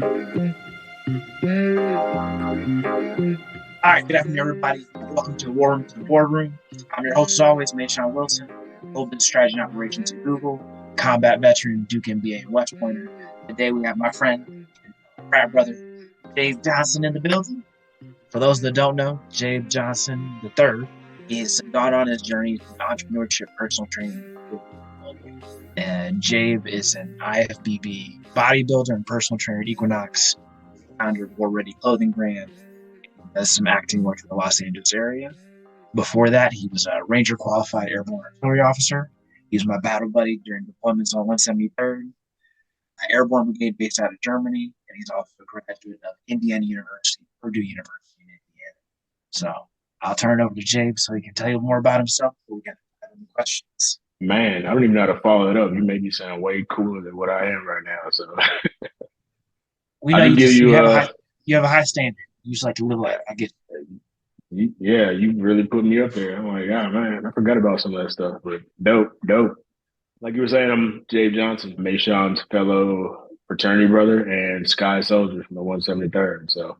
All right, good afternoon, everybody. Welcome to War Room to the Boardroom. I'm your host, as always, Mayshawn Wilson, Global Strategy and Operations at Google, combat veteran, Duke MBA, and West Pointer. Today we have my friend, frat brother, Jabe Johnson in the building. For those that don't know, Jabe Johnson III is gone on his journey to entrepreneurship, personal training, and Jabe is an IFBB bodybuilder and personal trainer at Equinox, founder of War Ready clothing brand, does some acting work in the Los Angeles area. Before that, he was a Ranger qualified Airborne Artillery officer. He was my battle buddy during deployments on 173rd, Airborne Brigade based out of Germany, and he's also a graduate of Indiana University, Purdue University in Indiana. So I'll turn it over to Jabe so he can tell you more about himself before we get to any questions. Man, I don't even know how to follow it up. You made me sound way cooler than what I am right now. So we know you have a high standard. You just like to live like I get. Yeah, you really put me up there. I'm like, oh man, I forgot about some of that stuff. But dope. Like you were saying, I'm Jabe Johnson, Mayshawn's fellow fraternity brother and Sky Soldier from the 173rd. So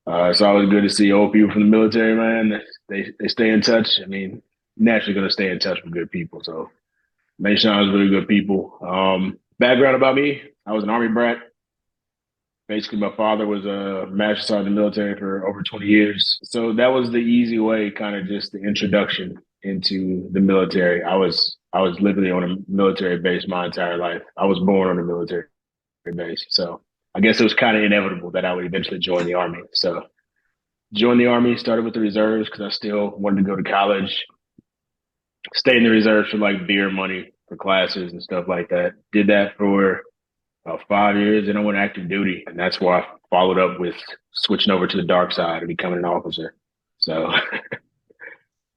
it's always good to see old people from the military, man. They stay in touch. I mean, naturally going to stay in touch with good people. So Mayshawn's really good people. Background about me, I was an Army brat. Basically, my father was a master sergeant in the military for over 20 years. So that was the easy way, kind of just the introduction into the military. I was literally on a military base my entire life. I was born on a military base. So I guess it was kind of inevitable that I would eventually join the Army. So joined the Army, started with the reserves because I still wanted to go to college. Stayed in the reserves for like beer money for classes and stuff like that. Did that for about 5 years, and I went active duty, and that's why I followed up with switching over to the dark side and becoming an officer. So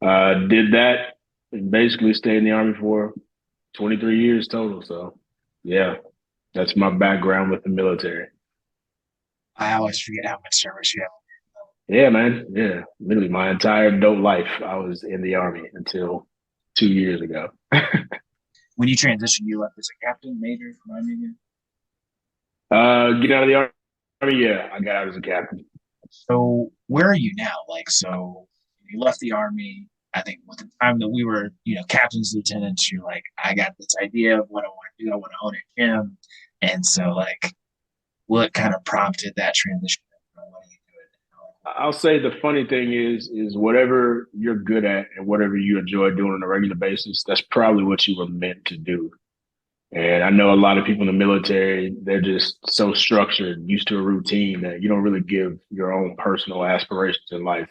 did that and basically stayed in the Army for 23 years total. So yeah, that's my background with the military. I always forget how much service you have. Yeah, man. Yeah, literally my entire adult life, I was in the Army until 2 years ago. When you transitioned, you left as a captain, major, remind me again? Get out of the Army. Yeah, I got out as a captain. So where are you now? Like, so you left the Army. I think with the time that we were, captains, lieutenants, you're like, I got this idea of what I want to do. I want to own a gym. And so, like, what kind of prompted that transition? I'll say the funny thing is whatever you're good at and whatever you enjoy doing on a regular basis, that's probably what you were meant to do. And I know a lot of people in the military, they're just so structured, used to a routine that you don't really give your own personal aspirations in life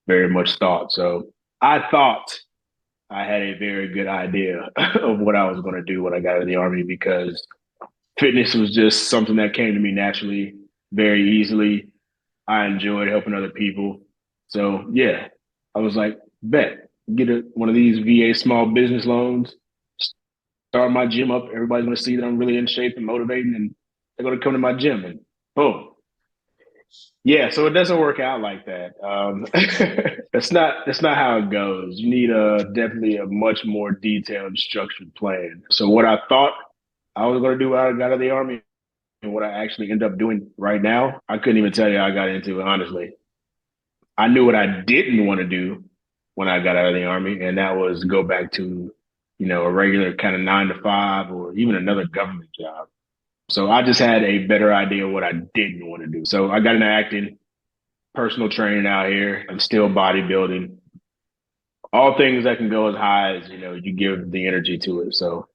very much thought. So I thought I had a very good idea of what I was going to do when I got out of the Army because fitness was just something that came to me naturally, very easily. I enjoyed helping other people. So yeah, I was like, bet, get one of these VA small business loans, start my gym up. Everybody's going to see that I'm really in shape and motivating, and they're going to come to my gym, and boom. Yeah, so it doesn't work out like that. That's not how it goes. You need definitely a much more detailed, structured plan. So what I thought I was going to do when I got out of the Army and what I actually end up doing right now, I couldn't even tell you how I got into it, honestly. I knew what I didn't want to do when I got out of the Army, and that was go back to a regular kind of 9 to 5 or even another government job. So I just had a better idea of what I didn't want to do. So I got into acting, personal training out here. I'm still bodybuilding. All things that can go as high as, you give the energy to it. So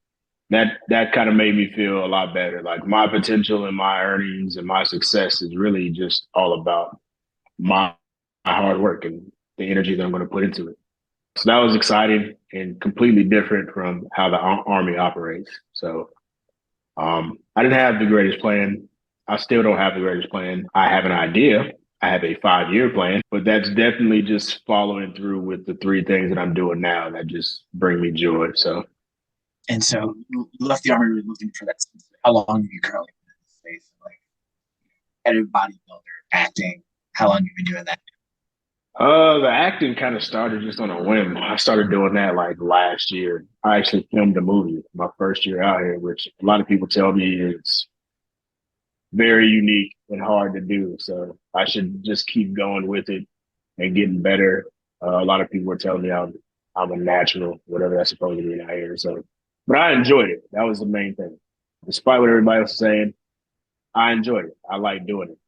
that kind of made me feel a lot better. Like my potential and my earnings and my success is really just all about my hard work and the energy that I'm going to put into it. So that was exciting and completely different from how the Army operates. So I didn't have the greatest plan. I still don't have the greatest plan. I have an idea. I have a 5-year plan, but that's definitely just following through with the 3 things that I'm doing now that just bring me joy. And so you left the Army looking for that. How long have you currently been in this space? Like, competitive bodybuilder, acting. How long have you been doing that? The acting kind of started just on a whim. I started doing that like last year. I actually filmed a movie my first year out here, which a lot of people tell me is very unique and hard to do. So I should just keep going with it and getting better. A lot of people were telling me I'm a natural, whatever that's supposed to mean out here. So, but I enjoyed it. That was the main thing. Despite what everybody else is saying, I enjoyed it. I like doing it.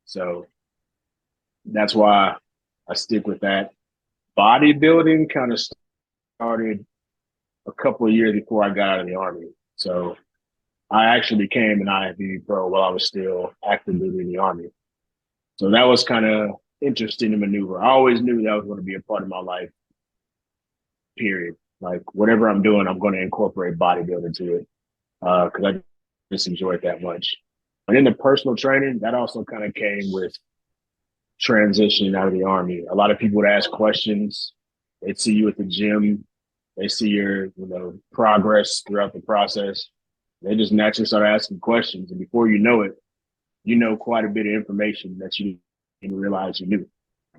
So that's why I stick with that. Bodybuilding kind of started a couple of years before I got out of the Army. So I actually became an IFBB pro while I was still active duty in the Army. So that was kind of interesting to maneuver. I always knew that was going to be a part of my life, period. Like whatever I'm doing, I'm going to incorporate bodybuilding to it because I just enjoy it that much. And in the personal training, that also kind of came with transitioning out of the Army. A lot of people would ask questions. They'd see you at the gym. They see your, progress throughout the process. They just naturally start asking questions. And before you know it, you know quite a bit of information that you didn't realize you knew.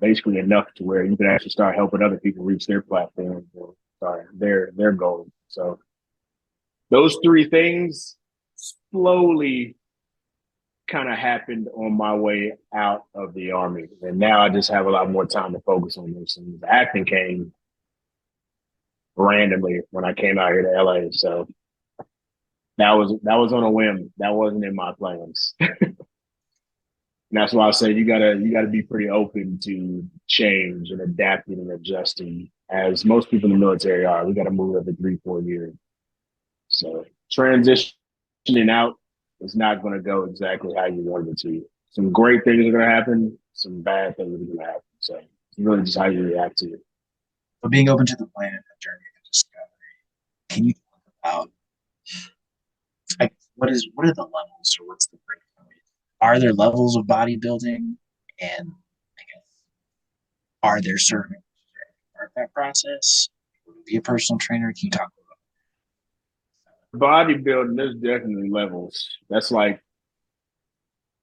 Basically enough to where you can actually start helping other people reach their platform or their goals. So those three things slowly kind of happened on my way out of the Army. And now I just have a lot more time to focus on those things. The acting came randomly when I came out here to LA. So that was on a whim. That wasn't in my plans. And that's why I say you gotta be pretty open to change and adapting and adjusting, as most people in the military are. We got to move every 3-4 years. So transitioning out is not going to go exactly how you wanted it to. Some great things are going to happen. Some bad things are going to happen. So it's really just how you react to it. But being open to the plan and the journey of discovery, can you talk about what are the levels, or what's the breakdown? Are there levels of bodybuilding, and I guess are there certain part of that process? Would it be a personal trainer? Can you talk about bodybuilding? There's definitely levels. That's like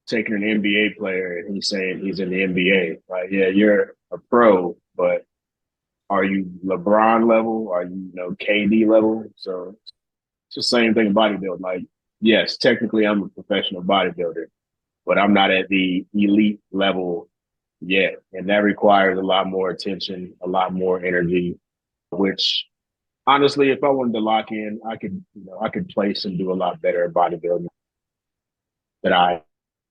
taking an NBA player and he's saying he's in the NBA. Like, yeah, you're a pro, but are you LeBron level? Are you, KD level? So it's the same thing in bodybuilding. Like, yes, technically I'm a professional bodybuilder, but I'm not at the elite level yet. And that requires a lot more attention, a lot more energy, which honestly, if I wanted to lock in, I could place and do a lot better at bodybuilding than I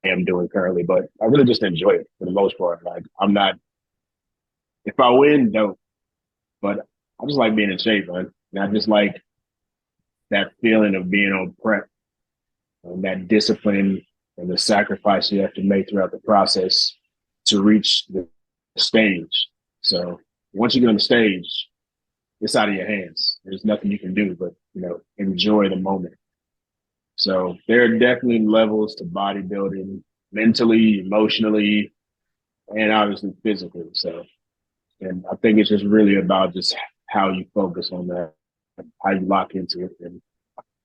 am doing currently. But I really just enjoy it for the most part. Like, I'm not, if I win, no, but I just like being in shape, man. And I just like that feeling of being on prep and that discipline and the sacrifice you have to make throughout the process to reach the stage. So once you get on the stage, it's out of your hands. There's nothing you can do but, enjoy the moment. So there are definitely levels to bodybuilding, mentally, emotionally, and obviously physically. So, and I think it's just really about just how you focus on that, how you lock into it. And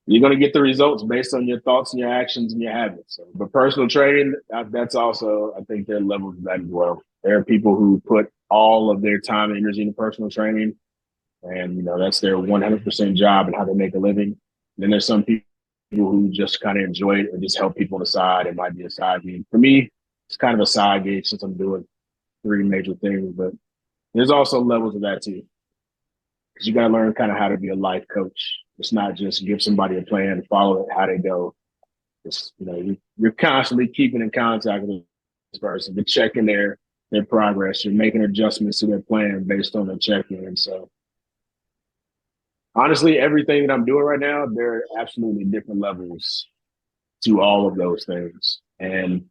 you're going to get the results based on your thoughts and your actions and your habits. So, but personal training, that's also, I think there are levels of that as well. There are people who put all of their time and energy into personal training, and, that's their 100% job and how they make a living. And then there's some people who just kind of enjoy it and just help people on the side. It might be a side gig. For me, it's kind of a side gig since I'm doing 3 major things, but there's also levels of that too. Because you got to learn kind of how to be a life coach. It's not just give somebody a plan, follow it, how they go. It's, you're constantly keeping in contact with this person. You're checking their progress. You're making adjustments to their plan based on their check-in. So honestly, everything that I'm doing right now, there are absolutely different levels to all of those things. And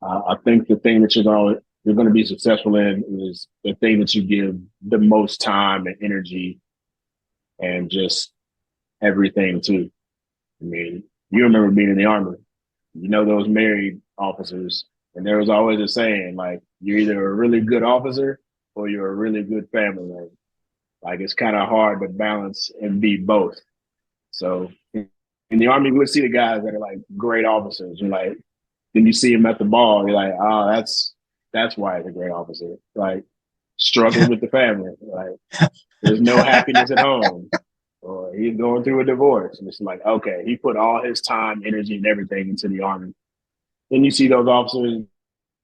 I think the thing that you're going to be successful in is the thing that you give the most time and energy and just everything to. I mean, you remember being in the Army, those married officers, and there was always a saying, like, you're either a really good officer or you're a really good family man. Like, it's kind of hard to balance and be both. So in the Army, we would see the guys that are like great officers. You're like, then you see him at the ball, you're like, oh, that's why he's a great officer. Like, struggling with the family. Like, there's no happiness at home. Or he's going through a divorce. And it's like, okay, he put all his time, energy, and everything into the Army. then you see those officers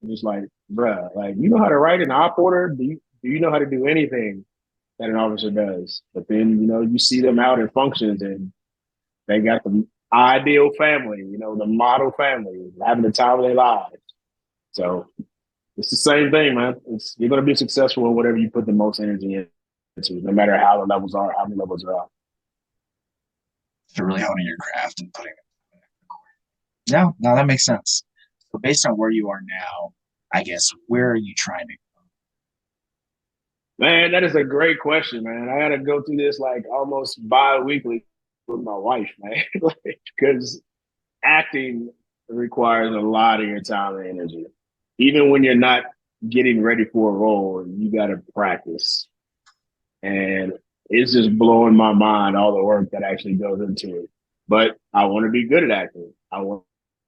just like, bruh, like, you know how to write an op order? Do you know how to do anything that an officer does? But then, you see them out in functions and they got the ideal family, the model family, having the time of their lives. So it's the same thing, man. You're going to be successful in whatever you put the most energy into, no matter how the levels are, how many levels are out. To really honing your craft and putting it. No, that makes sense. So based on where you are now, I guess, where are you trying to go? Man, that is a great question, man. I got to go through this like almost bi-weekly with my wife, man, because acting requires a lot of your time and energy. Even when you're not getting ready for a role, you got to practice. And it's just blowing my mind, all the work that actually goes into it. But I want to be good at acting. I want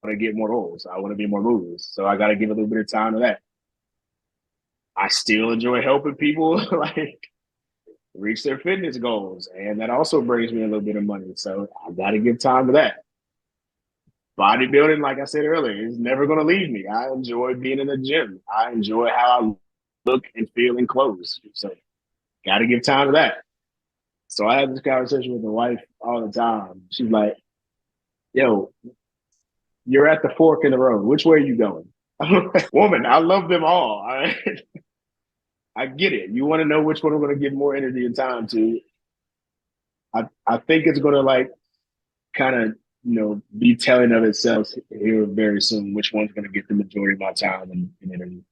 to get more roles. I want to be more movies. So I got to give a little bit of time to that. I still enjoy helping people like reach their fitness goals. And that also brings me a little bit of money. So I got to give time to that. Bodybuilding, like I said earlier, is never going to leave me. I enjoy being in the gym. I enjoy how I look and feel in clothes. So got to give time to that. So I have this conversation with my wife all the time. She's like, yo, you're at the fork in the road. Which way are you going? Woman, I love them all. I get it. You want to know which one I'm going to give more energy and time to. I think it's going to like kind of, be telling of itself here very soon, which one's going to get the majority of my time and energy.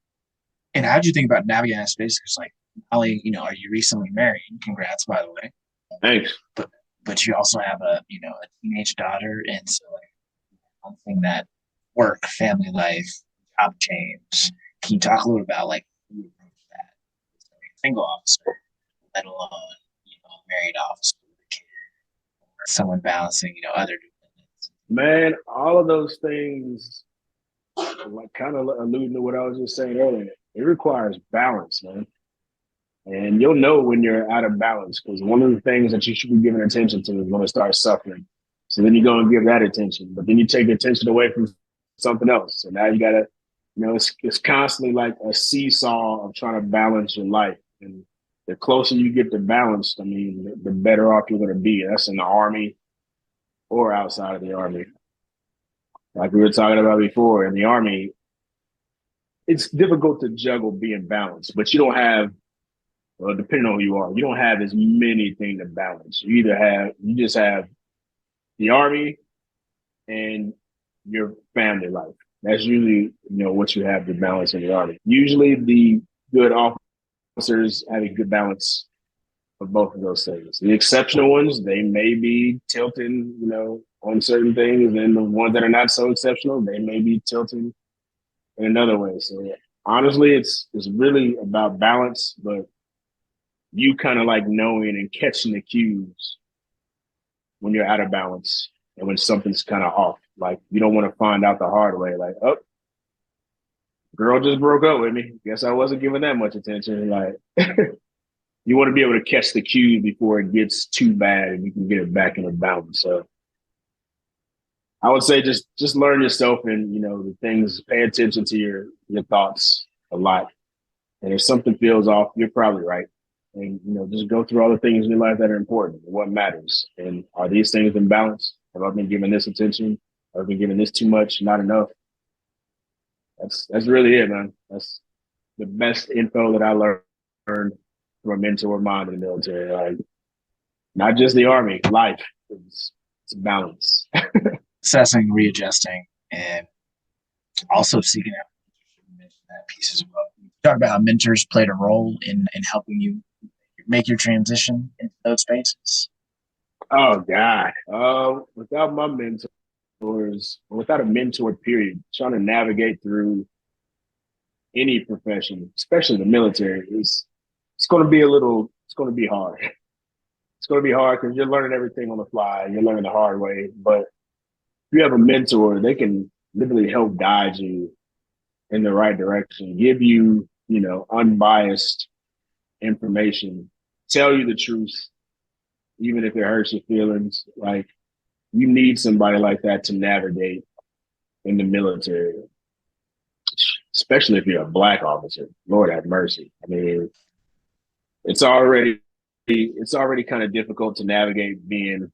And how do you think about navigating that space? Because like, Ollie, are you recently married? Congrats, by the way. Thanks. But you also have a teenage daughter, and so like one thing that work, family life, job change. Can you talk a little about like who approach that? So, like, single officer, let alone married officer with a kid, or someone balancing other dependents. Man, all of those things, like kind of alluding to what I was just saying earlier, it requires balance, man. And you'll know when you're out of balance because one of the things that you should be giving attention to is going to start suffering. So then you go and give that attention, but then you take attention away from something else. So now you got to, it's constantly like a seesaw of trying to balance your life. And the closer you get to balance, the better off you're going to be. That's in the Army or outside of the Army. Like we were talking about before, in the Army, it's difficult to juggle being balanced, but you don't have, well, depending on who you are, you don't have as many things to balance. You just have the Army and your family life. That's usually, what you have to balance in the Army. Usually the good officers have a good balance of both of those things. The exceptional ones, they may be tilting, on certain things, and the ones that are not so exceptional, they may be tilting in another way. So honestly, it's really about balance, but you kind of like knowing and catching the cues when you're out of balance and when something's kind of off. Like you don't want to find out the hard way. Like, oh, girl just broke up with me. Guess I wasn't giving that much attention. Like you want to be able to catch the cues before it gets too bad and you can get it back in a balance. So I would say just learn yourself and, the things, pay attention to your thoughts a lot. And if something feels off, you're probably right. And, just go through all the things in your life that are important and what matters. And are these things in balance? Have I been giving this attention? Have I been giving this too much? Not enough? That's really it, man. That's the best info that I learned from a mentor of mine in the military. Like, not just the Army, life. It's balance. Assessing, readjusting, and also seeking out that piece as well. You talk about how mentors played a role in helping you make your transition into those spaces. Oh God! Without my mentors, without a mentor, period, trying to navigate through any profession, especially the military, it's going to be it's going to be hard. It's going to be hard because you're learning everything on the fly. You're learning the hard way. But if you have a mentor, they can literally help guide you in the right direction, give you, unbiased information, tell you the truth, even if it hurts your feelings. Like, you need somebody like that to navigate in the military. especially if you're a Black officer. Lord have mercy. I mean, it's already kind of difficult to navigate being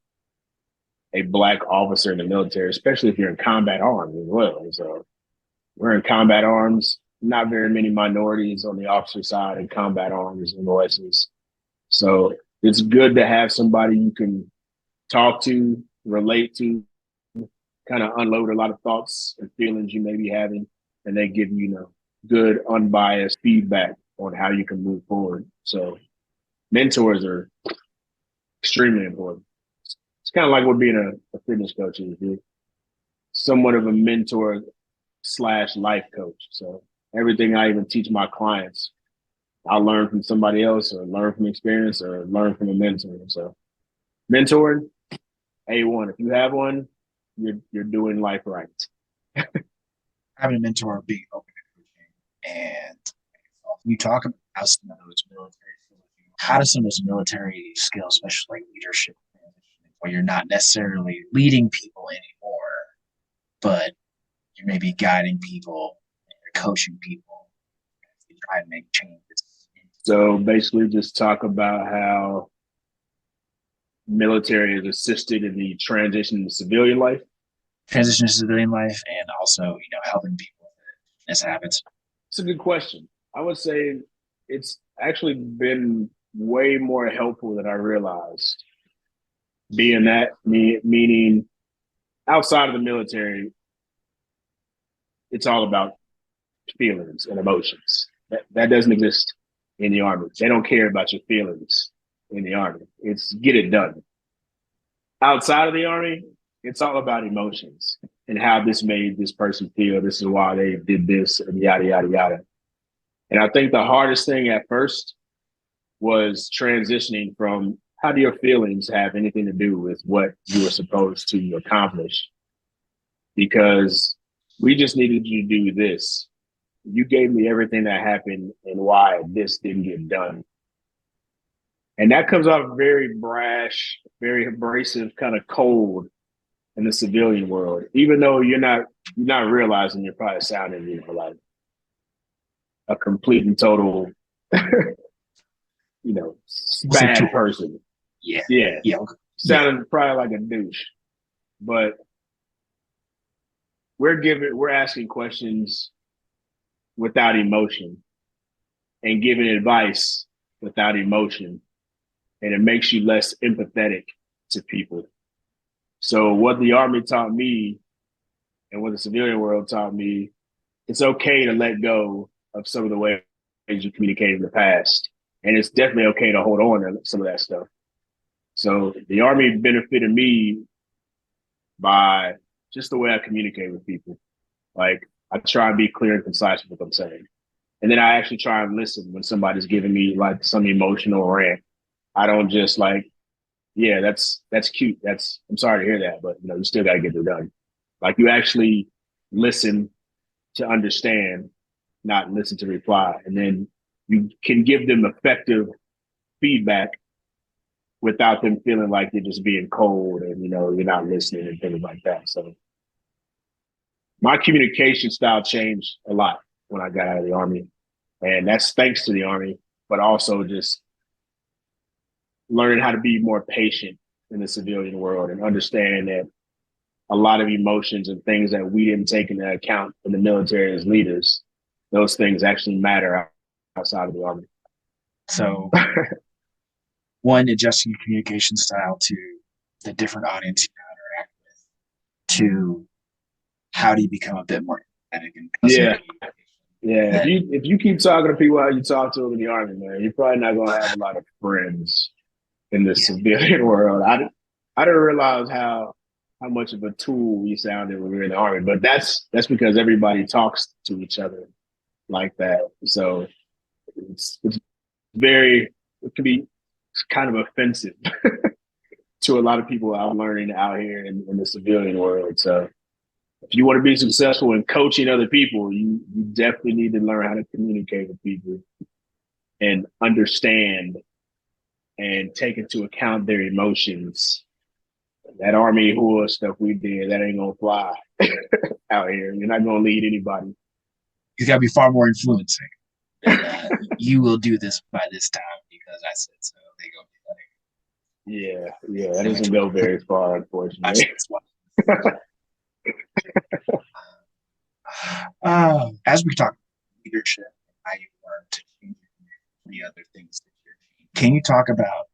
a Black officer in the military, especially if you're in combat arms as well. And so we're in combat arms, not very many minorities on the officer side in combat arms and voices. So it's good to have somebody you can talk to, relate to, kind of unload a lot of thoughts and feelings you may be having, and they give you, good, unbiased feedback on how you can move forward. So mentors are extremely important. It's kind of like what being a fitness coach is. You're somewhat of a mentor / life coach. So everything I even teach my clients, I'll learn from somebody else or learn from experience or learn from a mentor. So mentoring, A1. If you have one, you're doing life right. Having a mentor, being open to coaching, and you talk about some of those military skills. How do some of those military skills, especially like leadership, where you're not necessarily leading people anymore, but you're maybe guiding people and you're coaching people as you try to make changes? So basically just talk about how military is assisted in the transition to civilian life. Transition to civilian life, and also, helping people with fitness habits. It's a good question. I would say it's actually been way more helpful than I realized. Meaning outside of the military, it's all about feelings and emotions. That doesn't exist in the Army. They don't care about your feelings in the Army. It's get it done. Outside of the Army, it's all about emotions and how this made this person feel. This is why they did this, and yada, yada, yada. And I think the hardest thing at first was transitioning from how do your feelings have anything to do with what you were supposed to accomplish? Because we just needed you to do this. You gave me everything that happened and why this didn't get done. And that comes off very brash, very abrasive, kind of cold in the civilian world, even though you're not realizing you're probably sounding, like a complete and total, bad person. Yeah. Sounding probably like a douche. But we're asking questions without emotion and giving advice without emotion. And it makes you less empathetic to people. So what the Army taught me and what the civilian world taught me, it's okay to let go of some of the ways you communicated in the past. And it's definitely okay to hold on to some of that stuff. So the Army benefited me by just the way I communicate with people. Like, I try and be clear and concise with what I'm saying. And then I actually try and listen when somebody's giving me like some emotional rant. I don't just like, yeah, that's cute. I'm sorry to hear that, but you still got to get it done. Like, you actually listen to understand, not listen to reply. And then you can give them effective feedback without them feeling like you're just being cold and, you're not listening and things like that. So my communication style changed a lot when I got out of the Army. And that's thanks to the Army, but also just learning how to be more patient in the civilian world and understand that a lot of emotions and things that we didn't take into account in the military as leaders, those things actually matter outside of the Army. So one, adjusting your communication style to the different audience you interact with. Two, how do you become a bit more empathetic and yeah. If you keep talking to people how you talk to them in the Army, man, you're probably not going to have a lot of friends in the civilian world. I didn't realize how much of a tool we sounded when we were in the Army, but that's because everybody talks to each other like that. So it can be kind of offensive to a lot of people I'm learning out here in the civilian world. So if you want to be successful in coaching other people, you definitely need to learn how to communicate with people and understand and take into account their emotions. That Army horror stuff we did, that ain't gonna fly out here. You're not gonna lead anybody. You got to be far more influencing. You will do this by this time because I said so. They go be like, yeah, that doesn't go very far, unfortunately. As we talk leadership, how you learn to change the other things that you're doing, can you talk about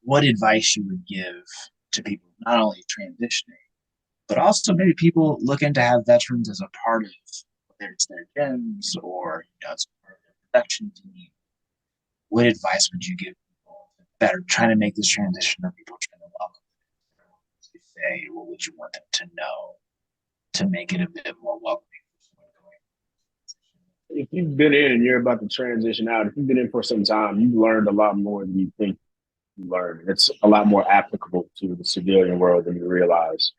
what advice you would give to people not only transitioning, but also maybe people looking to have veterans as a part of whether it's their gyms or it's part of their production team? What advice would you give people that are trying to make this transition or people trying to welcome it? Say, what would you want them to know to make it a bit more welcoming? If you've been in and you're about to transition out, if you've been in for some time, you've learned a lot more than you think you learned. It's a lot more applicable to the civilian world than you realize.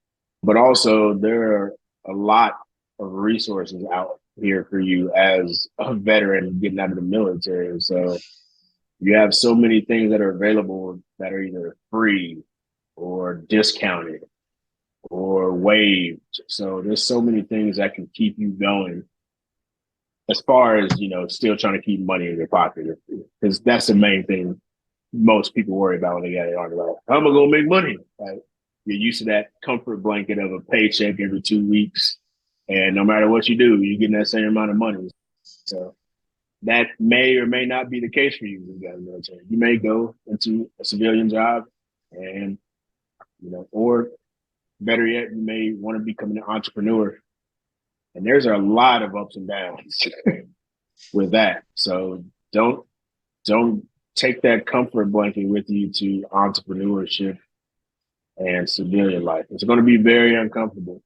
But also, there are a lot of resources out here for you as a veteran getting out of the military. So you have so many things that are available that are either free or discounted or waived. So there's so many things that can keep you going as far as, still trying to keep money in your pocket, because that's the main thing most people worry about when they get it on. Like, how am I going to make money? Like, you're used to that comfort blanket of a paycheck every 2 weeks. And no matter what you do, you're getting that same amount of money. So that may or may not be the case for you when you got in the military. You may go into a civilian job and, or better yet, you may want to become an entrepreneur. And there's a lot of ups and downs with that. So don't take that comfort blanket with you to entrepreneurship and civilian life. It's going to be very uncomfortable,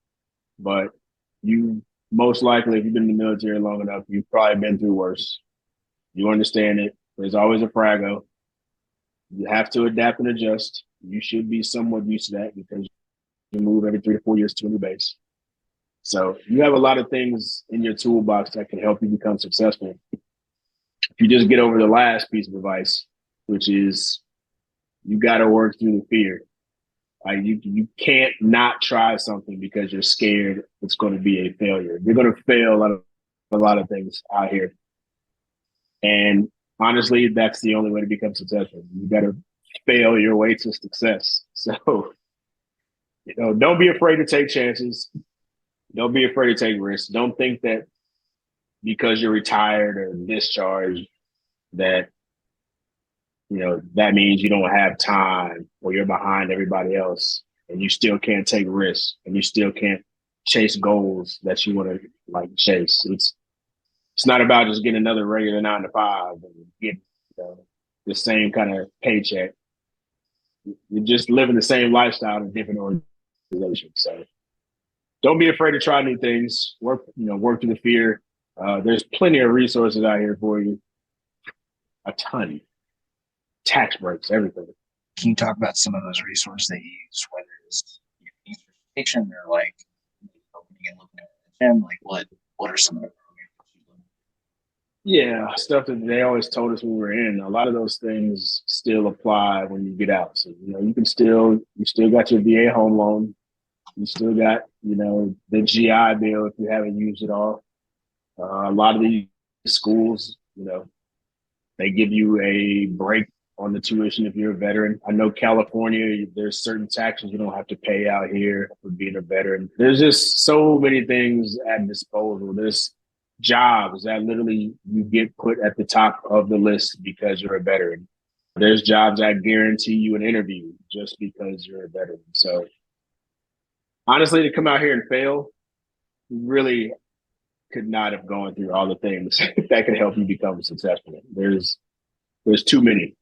but you most likely, if you've been in the military long enough, you've probably been through worse. You understand it. There's always a frago. You have to adapt and adjust. You should be somewhat used to that because you move every 3 to 4 years to a new base. So you have a lot of things in your toolbox that can help you become successful. If you just get over the last piece of advice, which is you got to work through the fear. You can't not try something because you're scared it's going to be a failure. You're going to fail a lot of things out here. And honestly, that's the only way to become successful. You got to fail your way to success. So, don't be afraid to take chances. Don't be afraid to take risks. Don't think that because you're retired or discharged that, that means you don't have time or you're behind everybody else and you still can't take risks and you still can't chase goals that you want to chase. It's not about just getting another regular 9 to 5 and get the same kind of paycheck. You're just living the same lifestyle in different organizations. So don't be afraid to try new things. Work through the fear. There's plenty of resources out here for you. A ton. Tax breaks, everything. Can you talk about some of those resources they use, whether it's certification or opening and looking at the gym? What are some of the programs you look at? Yeah, stuff that they always told us when we were in. A lot of those things still apply when you get out. So you still got your VA home loan. You still got the GI Bill if you haven't used it all. A lot of these schools, they give you a break on the tuition if you're a veteran. I know California, there's certain taxes you don't have to pay out here for being a veteran. There's just so many things at disposal. There's jobs that literally you get put at the top of the list because you're a veteran. There's jobs that guarantee you an interview just because you're a veteran. So honestly, to come out here and fail really could not have gone through all the things that could help you become successful. There's too many.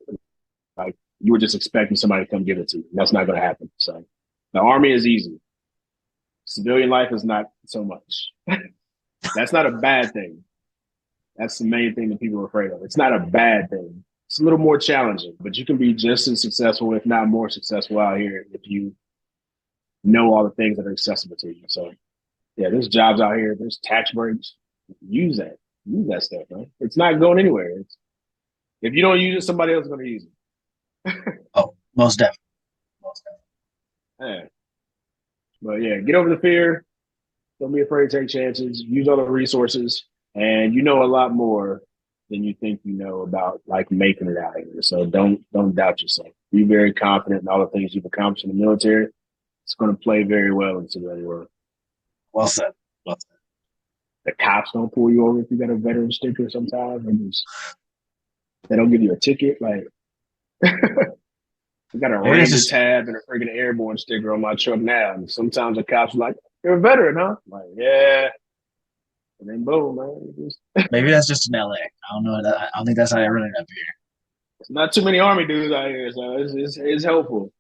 You were just expecting somebody to come give it to you. That's not going to happen. So the Army is easy. Civilian life is not so much. That's not a bad thing. That's the main thing that people are afraid of. It's not a bad thing. It's a little more challenging, but you can be just as successful, if not more successful out here if you know all the things that are accessible to you. So yeah, there's jobs out here. There's tax breaks. Use that stuff, man. It's not going anywhere. If you don't use it, somebody else is going to use it. Oh, most definitely. Yeah. But yeah, get over the fear. Don't be afraid to take chances. Use all the resources. and you know a lot more than you think you know about like making it out here. So don't doubt yourself. Be very confident in all the things you've accomplished in the military. It's going to play very well into the real world. Well said. Well said. The cops don't pull you over if you got a veteran sticker sometimes, and they don't give you a ticket. Like, I got a Ranger tab and a freaking Airborne sticker on my truck now. And sometimes the cops are like, "You're a veteran, huh?" I'm like, yeah. And then boom, man. Maybe that's just in LA. I don't know. I don't think that's how they run it up here. There's not too many Army dudes out here, so it's helpful.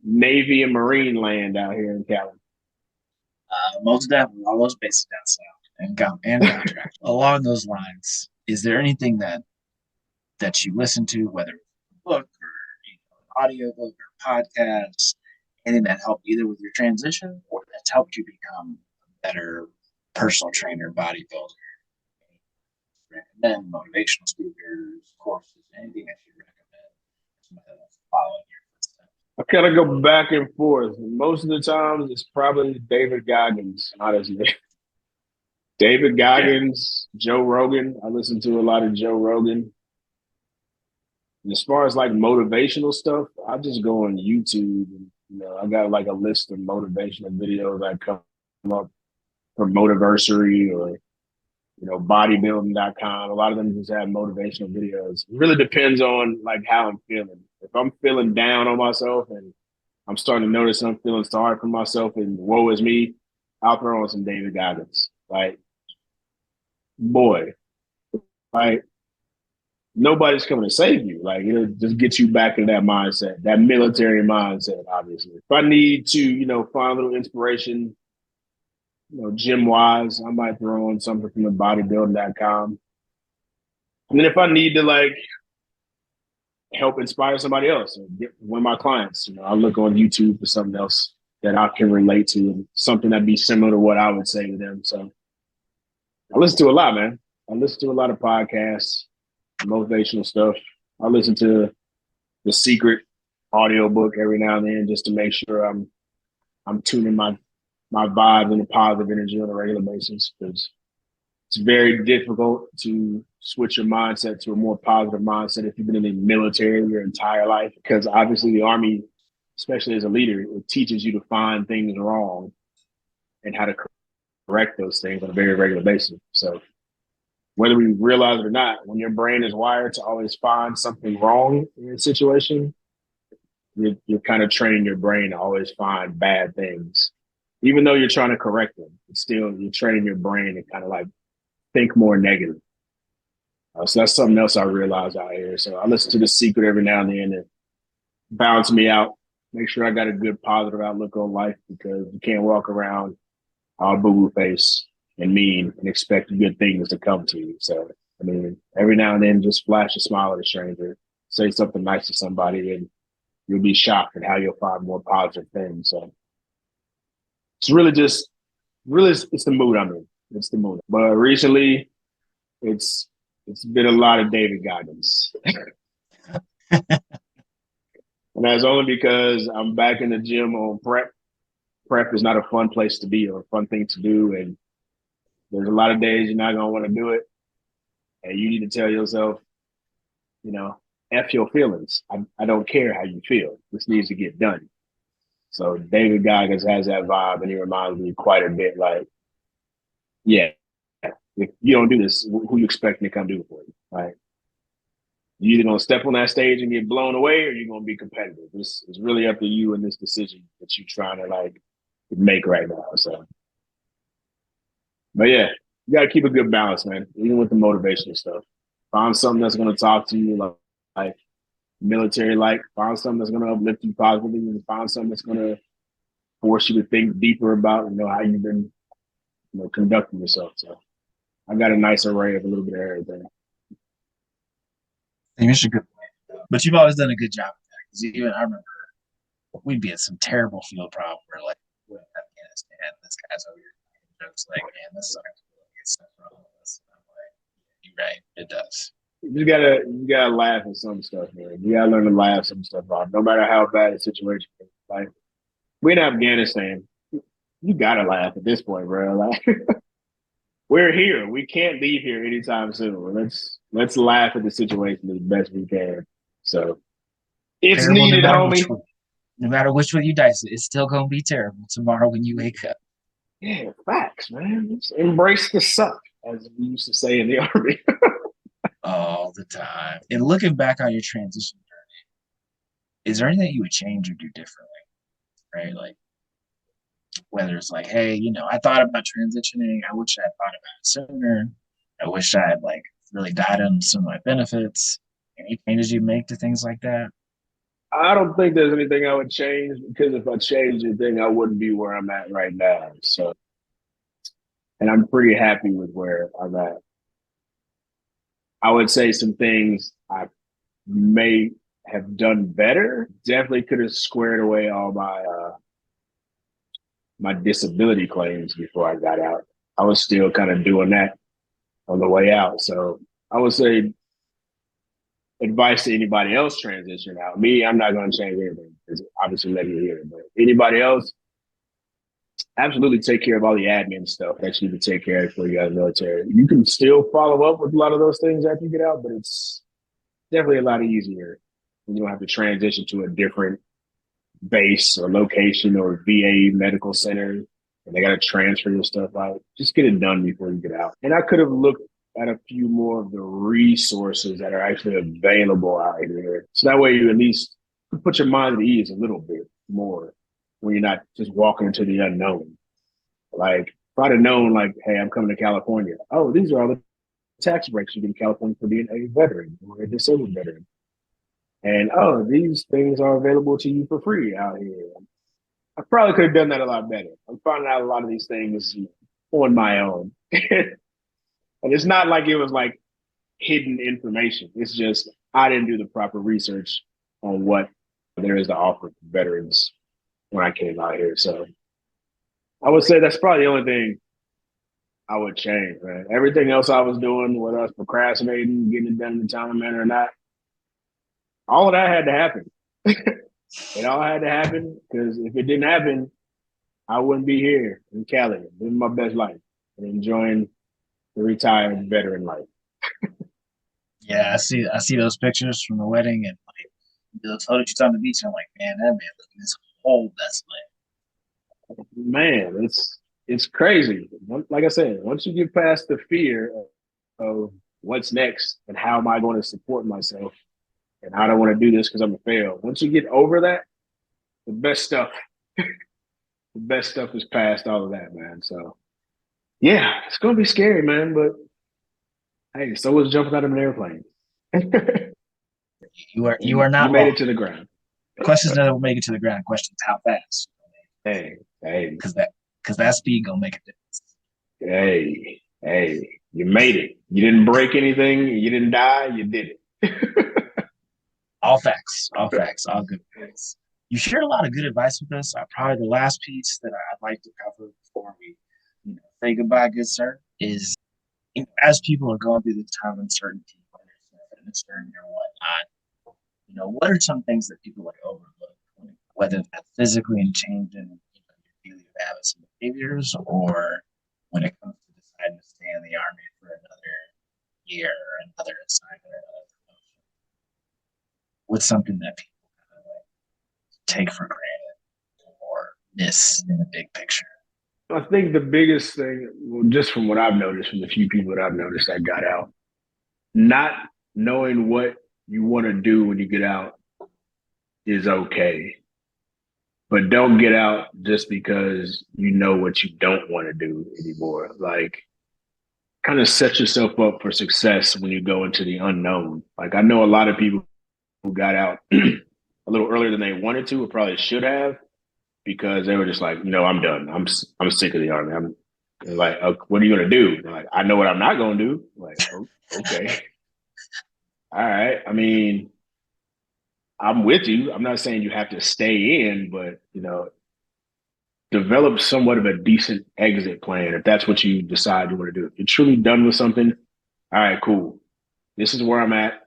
Navy and Marine land out here in Cali. Most definitely, all those bases down south and contract. Along those lines, is there anything that you listen to, whether it's a book or audio book or podcast, anything that helped either with your transition or that's helped you become a better personal trainer, bodybuilder? Recommend motivational speakers, courses, anything that you recommend somebody that's following your footsteps? I kind of go back and forth. Most of the times, it's probably David Goggins, honestly. David Goggins, Joe Rogan. I listen to a lot of Joe Rogan. And as far as like motivational stuff, I just go on YouTube. And, I got like a list of motivational videos that come up from Motiversary or bodybuilding.com. A lot of them just have motivational videos. It really depends on like how I'm feeling. If I'm feeling down on myself and I'm starting to notice I'm feeling sorry for myself and woe is me, I'll throw on some David Goggins. Like, boy, like nobody's coming to save you. Like, it'll just get you back into that mindset, that military mindset, obviously. If I need to, find a little inspiration, gym wise, I might throw on something from the bodybuilding.com. And then if I need to like help inspire somebody else or get one of my clients, I look on YouTube for something else that I can relate to and something that'd be similar to what I would say to them. So I listen to a lot, man. I listen to a lot of podcasts, motivational stuff. I listen to The Secret audiobook every now and then just to make sure I'm tuning my vibe and the positive energy on a regular basis, because it's very difficult to switch your mindset to a more positive mindset if you've been in the military your entire life, because obviously the Army, especially as a leader, it teaches you to find things wrong and how to correct those things on a very regular basis. So whether we realize it or not, when your brain is wired to always find something wrong in a situation, you're kind of training your brain to always find bad things. Even though you're trying to correct them, it's still you're training your brain to kind of like think more negative. So that's something else I realized out here. So I listen to The Secret every now and then to balance me out, make sure I got a good positive outlook on life, because you can't walk around all boo-boo face and mean and expect good things to come to you. So, I mean, every now and then just flash a smile at a stranger, say something nice to somebody, and you'll be shocked at how you'll find more positive things. So it's really it's the mood I'm in. It's the mood. But recently, it's been a lot of David Goggins. And that's only because I'm back in the gym on prep. Prep is not a fun place to be or a fun thing to do. And there's a lot of days you're not going to want to do it. And you need to tell yourself, F your feelings. I don't care how you feel. This needs to get done. So David Goggins has that vibe, and he reminds me quite a bit like, yeah, if you don't do this, who you expecting to come do it for you? Right? You either gonna step on that stage and get blown away, or you're gonna be competitive. It's really up to you in this decision that you're trying to like make right now. So, but yeah, you gotta keep a good balance, man. Even with the motivational stuff, find something that's gonna talk to you like military, like find something that's gonna uplift you positively, and find something that's gonna force you to think deeper about how you've been conducting yourself. So I got a nice array of a little bit of everything. It's a good point. But you've always done a good job of that. Because even I remember we'd be at some terrible field problem where like we're in Afghanistan, this guy's over here making jokes like, man, this sucks. It's wrong with this. And I'm like, you're right, it does. You gotta laugh at some stuff, man. You gotta learn to laugh some stuff off, no matter how bad the situation is. Like, we're in Afghanistan. You gotta laugh at this point, bro. Like we're here. We can't leave here anytime soon. Let's laugh at the situation as best we can. So it's Terrible no needed, matter which homie. one. No matter which one you dice it, it's still gonna be terrible tomorrow when you wake up. Yeah, facts, man. Just embrace the suck, as we used to say in the army. All the time. And looking back on your transition journey, is there anything you would change or do differently? Right? Like whether it's like, hey, I thought about transitioning. I wish I had thought about it sooner. I wish I had like really died on some of my benefits. Any changes you make to things like that? I don't think there's anything I would change because if I changed anything, I wouldn't be where I'm at right now. So, and I'm pretty happy with where I'm at. I would say some things I may have done better. Definitely could have squared away all my disability claims before I got out. I was still kind of doing that on the way out. So I would say advice to anybody else transition out. Me, I'm not going to change anything because obviously let me hear it. But anybody else, absolutely take care of all the admin stuff that you need to take care of before you got in the military. You can still follow up with a lot of those things after you get out, but it's definitely a lot easier when you don't have to transition to a different base or location or VA medical center and they got to transfer your stuff out. Just get it done before you get out. And I could have looked at a few more of the resources that are actually available out here. So that way you at least put your mind at ease a little bit more when you're not just walking into the unknown. Like, if I'd have known, like, hey, I'm coming to California. Oh, these are all the tax breaks you get in California for being a veteran or a disabled veteran. And, oh, these things are available to you for free out here. I probably could have done that a lot better. I'm finding out a lot of these things on my own. And it's not like it was like hidden information. It's just I didn't do the proper research on what there is to offer for veterans when I came out here. So I would say that's probably the only thing I would change, man. Everything else I was doing, whether I was procrastinating, getting it done in a timely manner or not, all of that had to happen. It all had to happen because if it didn't happen, I wouldn't be here in Cali, living my best life and enjoying the retired veteran life. Yeah, I see those pictures from the wedding and like the photo shoots on the beach. And I'm like, man, that man living his whole best life. Man, it's crazy. Like I said, once you get past the fear of what's next and how am I going to support myself and I don't want to do this because I'm a fail. Once you get over that, the best stuff, the best stuff is past all of that, man. So yeah, it's gonna be scary, man. But hey, so was jumping out of an airplane. You are You not made wrong. it to the ground. Questions that will make it to the ground. Questions how fast. Hey, Because that speed gonna make a difference. hey, you made it. You didn't break anything. You didn't die. You did it. All facts, all good points. You shared a lot of good advice with us. Probably the last piece that I'd like to cover before we, say goodbye, good sir, is as people are going through this time of uncertainty, whether it's in the fitness journey or whatnot, what are some things that people like overlook, whether that's physically and changing your daily habits and behaviors, or when it comes to deciding to stay in the army for another year or another assignment or another promotion? What's something that people kind of like take for granted or miss in the big picture? I think the biggest thing, well, just from what I've noticed, from the few people that I've noticed that got out, not knowing what you want to do when you get out is okay. But don't get out just because you know what you don't want to do anymore. Like, kind of set yourself up for success when you go into the unknown. Like, I know a lot of people who got out a little earlier than they wanted to, or probably should have, because they were just like, I'm done. I'm sick of the army. I'm like, what are you gonna do? Like, I know what I'm not gonna do. Like, oh, okay, all right. I mean, I'm with you. I'm not saying you have to stay in, but develop somewhat of a decent exit plan if that's what you decide you want to do. If you're truly done with something, all right, cool. This is where I'm at.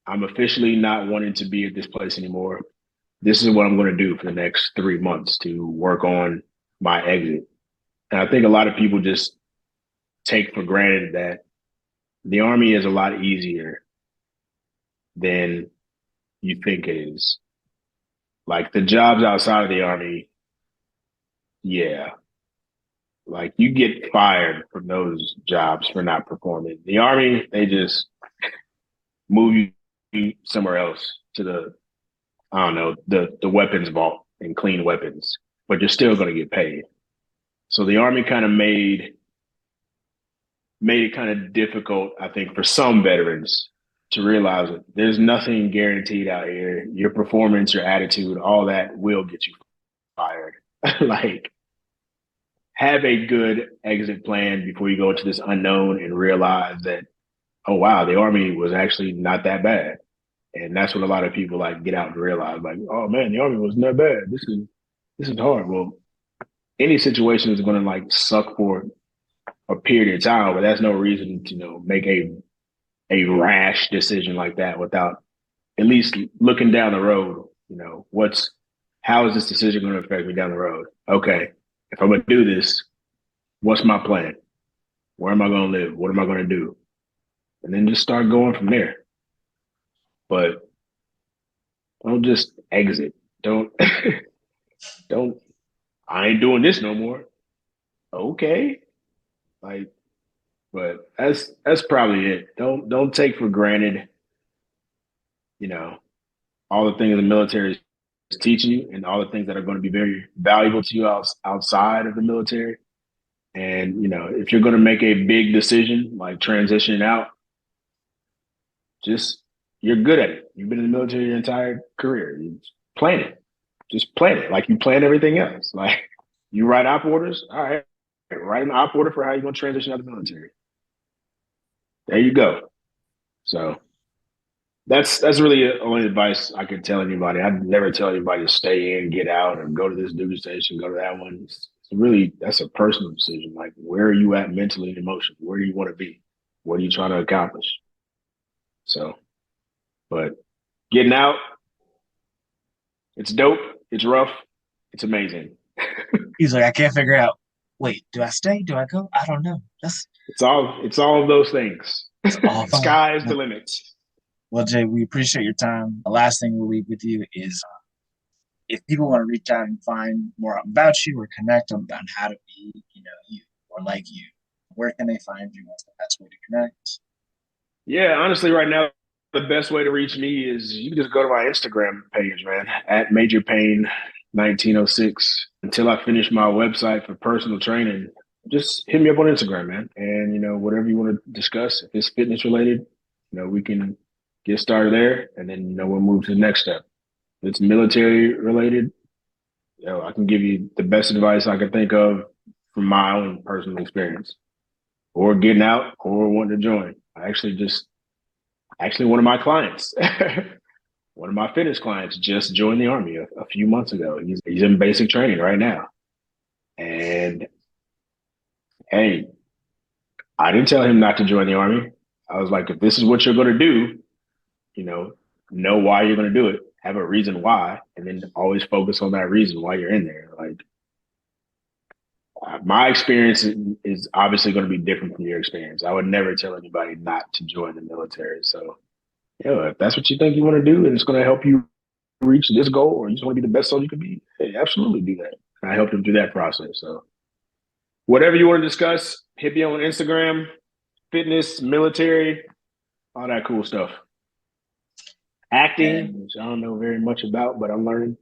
I'm officially not wanting to be at this place anymore. This is what I'm going to do for the next 3 months to work on my exit. And I think a lot of people just take for granted that the Army is a lot easier than you think it is. Like the jobs outside of the Army, yeah. Like you get fired from those jobs for not performing. The Army, they just move you somewhere else to the, I don't know, the weapons vault and clean weapons, but you're still going to get paid. So the Army kind of made it kind of difficult, I think, for some veterans to realize that there's nothing guaranteed out here. Your performance, your attitude, all that will get you fired. Like, have a good exit plan before you go into this unknown and realize that, oh, wow, the Army was actually not that bad. And that's what a lot of people like get out and realize, like, oh man, the Army wasn't that bad. This is hard. Well, any situation is going to like suck for a period of time, but that's no reason to, make a rash decision like that without at least looking down the road. How is this decision going to affect me down the road? Okay, if I'm going to do this, what's my plan? Where am I going to live? What am I going to do? And then just start going from there. But don't just exit. Don't, I ain't doing this no more. Okay. But that's probably it. Don't take for granted, all the things the military is teaching you and all the things that are going to be very valuable to you outside of the military. And, if you're going to make a big decision, like transitioning out, you're good at it. You've been in the military your entire career. You plan it. Just plan it like you plan everything else. Like you write op orders. All right. Write an op order for how you're going to transition out of the military. There you go. So that's really the only advice I could tell anybody. I'd never tell anybody to stay in, get out, or go to this duty station, go to that one. It's really, that's a personal decision. Like, where are you at mentally and emotionally? Where do you want to be? What are you trying to accomplish? So, but getting out, it's dope. It's rough. It's amazing. He's like, I can't figure out. Wait, do I stay? Do I go? I don't know. It's all of those things. Sky is the limit. Well, Jay, we appreciate your time. The last thing we'll leave with you is if people want to reach out and find more about you or connect on how to be, you or like you, where can they find you? What's the best way to connect? Yeah, honestly, right now, the best way to reach me is you can just go to my Instagram page, man, at Major Pain 1906. Until I finish my website for personal training, just hit me up on Instagram, man. And, whatever you want to discuss, if it's fitness related, we can get started there. And then, we'll move to the next step. If it's military related, I can give you the best advice I can think of from my own personal experience, or getting out or wanting to join. Actually, one of my clients, one of my fitness clients just joined the Army a few months ago. He's in basic training right now. And hey, I didn't tell him not to join the Army. I was like, if this is what you're going to do, know why you're going to do it, have a reason why, and then always focus on that reason why you're in there. Like, my experience is obviously going to be different from your experience. I would never tell anybody not to join the military. So, if that's what you think you want to do and it's going to help you reach this goal, or you just want to be the best soldier you can be, hey, absolutely do that. And I helped them through that process. So whatever you want to discuss, hit me on Instagram, fitness, military, all that cool stuff. Acting, which I don't know very much about, but I'm learning.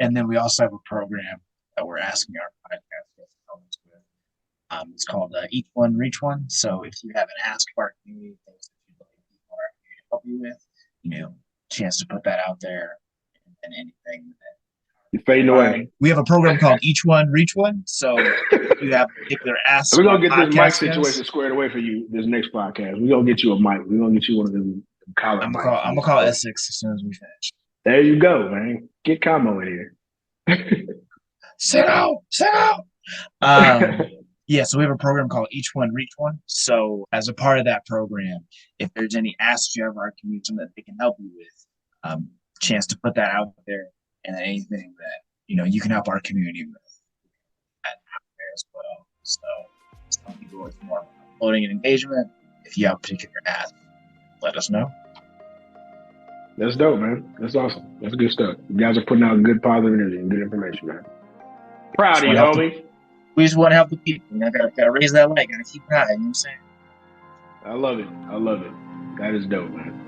And then we also have a program that we're asking our podcast guests to help us with. It's called Each One, Reach One. So if you have an ask of our community, things that you'd like people to help you with, chance to put that out there, and anything that you're fading away. We have a program called Each One, Reach One. So if you have particular asks, we're gonna get this mic situation squared away for you this next podcast. We're gonna get you a mic. We're gonna get you one of them collar mics. I'm gonna call Essex as soon as we finish. There you go, man. Get Camo in here. Sit out. Yeah, so we have a program called Each One, Reach One. So as a part of that program, if there's any asks you have our community, something that they can help you with, chance to put that out there, and then anything that you can help our community with, that out there as well. So do it more uploading and engagement. If you have particular ads, let us know. That's dope, man. That's awesome. That's good stuff. You guys are putting out good positive energy and good information, man. Proud of you, homie. We just want to help the people. You know, gotta raise that light. Gotta keep it high. You know what I'm saying? I love it. That is dope, man.